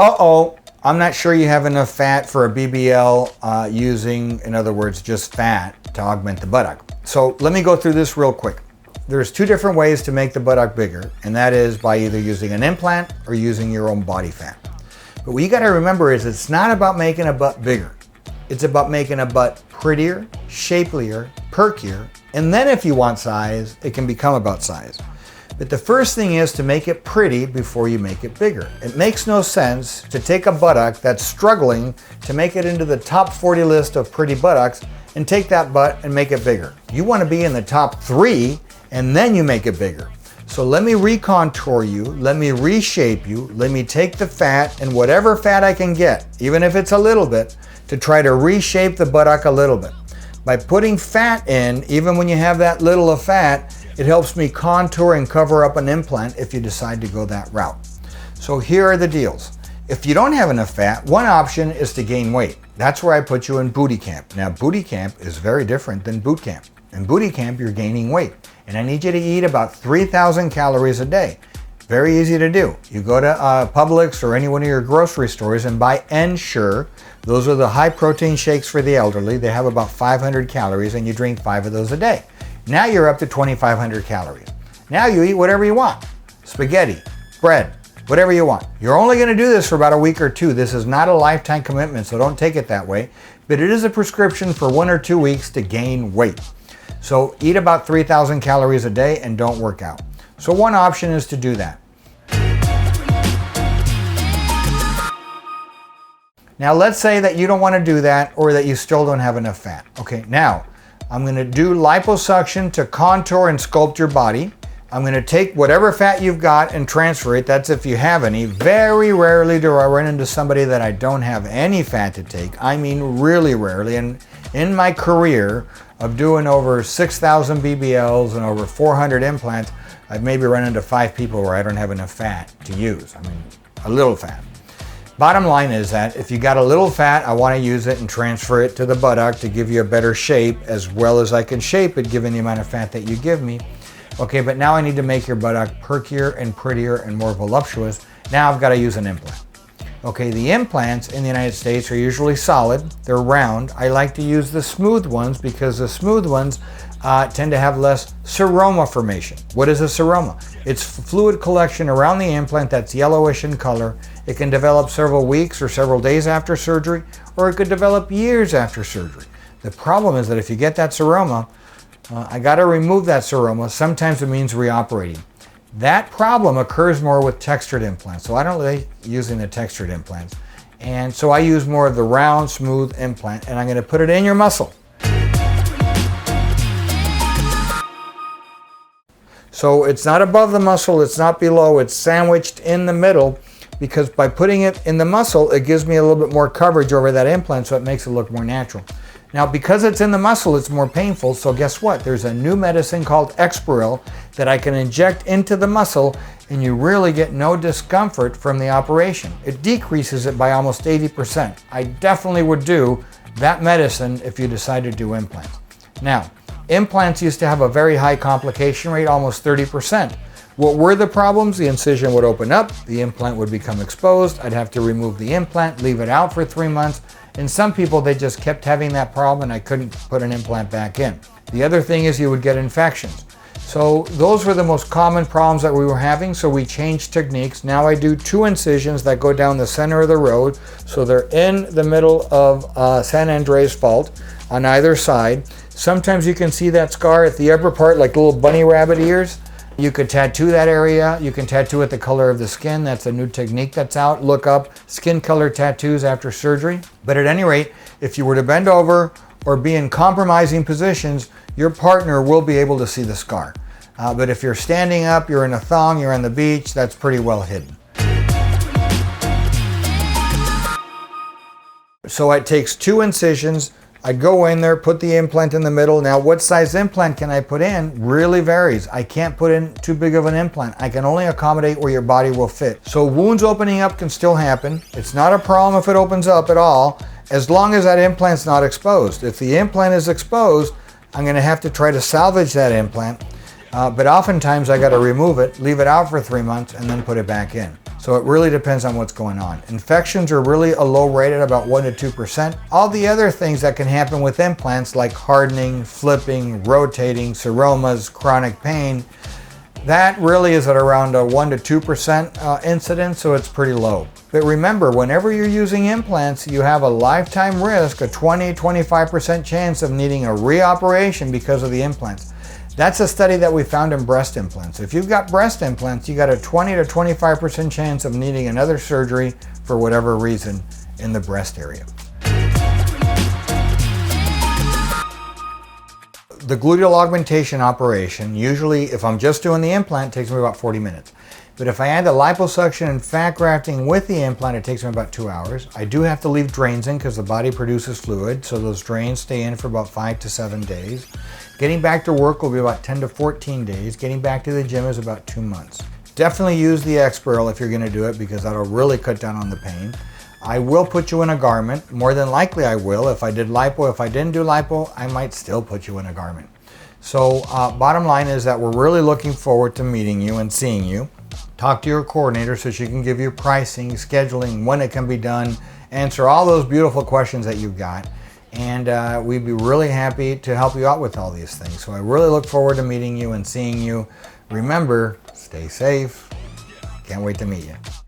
Uh-oh, I'm not sure you have enough fat for a BBL using, in other words, just fat to augment the buttock. So let me go through this real quick. There's two different ways to make the buttock bigger, and that is by either using an implant or using your own body fat. But what you gotta remember is it's not about making a butt bigger. It's about making a butt prettier, shapelier, perkier, and then if you want size, it can become about size. But the first thing is to make it pretty before you make it bigger. It makes no sense to take a buttock that's struggling to make it into the top 40 list of pretty buttocks and take that butt and make it bigger. You want to be in the top 3 and then you make it bigger. So let me recontour you, let me reshape you, let me take the fat and whatever fat I can get, even if it's a little bit, to try to reshape the buttock a little bit. By putting fat in, even when you have that little of fat, it helps me contour and cover up an implant if you decide to go that route. So here are the deals. If you don't have enough fat, one option is to gain weight. That's where I put you in booty camp. Now booty camp is very different than boot camp. In booty camp, you're gaining weight. And I need you to eat about 3,000 calories a day. Very easy to do. You go to Publix or any one of your grocery stores and buy Ensure. Those are the high protein shakes for the elderly. They have about 500 calories and you drink 5 of those a day. Now you're up to 2,500 calories. Now you eat whatever you want. Spaghetti, bread, whatever you want. You're only gonna do this for about a week or 2. This is not a lifetime commitment, so don't take it that way. But it is a prescription for 1 or 2 weeks to gain weight. So eat about 3,000 calories a day and don't work out. So one option is to do that. Now let's say that you don't want to do that or that you still don't have enough fat. Okay, now I'm going to do liposuction to contour and sculpt your body. I'm going to take whatever fat you've got and transfer it. That's if you have any. Very rarely do I run into somebody that I don't have any fat to take. I mean really rarely. And in my career of doing over 6,000 BBLs and over 400 implants, I've maybe run into 5 people where I don't have enough fat to use. I mean, a little fat. Bottom line is that if you got a little fat, I want to use it and transfer it to the buttock to give you a better shape as well as I can shape it given the amount of fat that you give me. Okay, but now I need to make your buttock perkier and prettier and more voluptuous. Now I've got to use an implant. Okay, the implants in the United States are usually solid. They're round. I like to use the smooth ones because the smooth ones tend to have less seroma formation. What is a seroma? It's fluid collection around the implant that's yellowish in color. It can develop several weeks or several days after surgery, or it could develop years after surgery. The problem is that if you get that seroma, I got to remove that seroma. Sometimes it means reoperating. That problem occurs more with textured implants, so I don't like using the textured implants. And so I use more of the round, smooth implant, and I'm going to put it in your muscle. So it's not above the muscle, it's not below, it's sandwiched in the middle, because by putting it in the muscle, it gives me a little bit more coverage over that implant, so it makes it look more natural. Now, because it's in the muscle, it's more painful, so guess what? There's a new medicine called Exparel that I can inject into the muscle, and you really get no discomfort from the operation. It decreases it by almost 80%. I definitely would do that medicine if you decide to do implants. Now, implants used to have a very high complication rate, almost 30%. What were the problems? The incision would open up, the implant would become exposed, I'd have to remove the implant, leave it out for 3 months, and some people, they just kept having that problem and I couldn't put an implant back in. The other thing is you would get infections. So those were the most common problems that we were having, so we changed techniques. Now I do 2 incisions that go down the center of the road, so they're in the middle of San Andreas fault on either side. Sometimes you can see that scar at the upper part like little bunny rabbit ears. You could tattoo that area. You can tattoo it the color of the skin. That's a new technique that's out. Look up skin color tattoos after surgery. But at any rate, if you were to bend over or be in compromising positions, your partner will be able to see the scar. But if you're standing up, you're in a thong, you're on the beach, that's pretty well hidden. So it takes 2 incisions. I go in there, put the implant in the middle. Now, what size implant can I put in really varies. I can't put in too big of an implant. I can only accommodate where your body will fit. So wounds opening up can still happen. It's not a problem if it opens up at all, as long as that implant's not exposed. If the implant is exposed, I'm gonna have to try to salvage that implant. But oftentimes I gotta remove it, leave it out for 3 months, and then put it back in. So it really depends on what's going on. Infections are really a low rate at about 1 to 2%. All the other things that can happen with implants like hardening, flipping, rotating, seromas, chronic pain, that really is at around a 1 to 2% incidence, so it's pretty low. But remember, whenever you're using implants, you have a lifetime risk, a 20-25% chance of needing a reoperation because of the implants. That's a study that we found in breast implants. If you've got breast implants, you got a 20 to 25% chance of needing another surgery for whatever reason in the breast area. The gluteal augmentation operation, usually if I'm just doing the implant, takes me about 40 minutes. But if I add the liposuction and fat grafting with the implant, it takes me about 2 hours. I do have to leave drains in because the body produces fluid, so those drains stay in for about 5 to 7 days. Getting back to work will be about 10 to 14 days. Getting back to the gym is about 2 months. Definitely use the X-Pearl if you're going to do it because that'll really cut down on the pain. I will put you in a garment. More than likely I will. If I did lipo, if I didn't do lipo, I might still put you in a garment. So bottom line is that we're really looking forward to meeting you and seeing you. Talk to your coordinator so she can give you pricing, scheduling, when it can be done, answer all those beautiful questions that you've got. And we'd be really happy to help you out with all these things. So I really look forward to meeting you and seeing you. Remember, stay safe. Can't wait to meet you.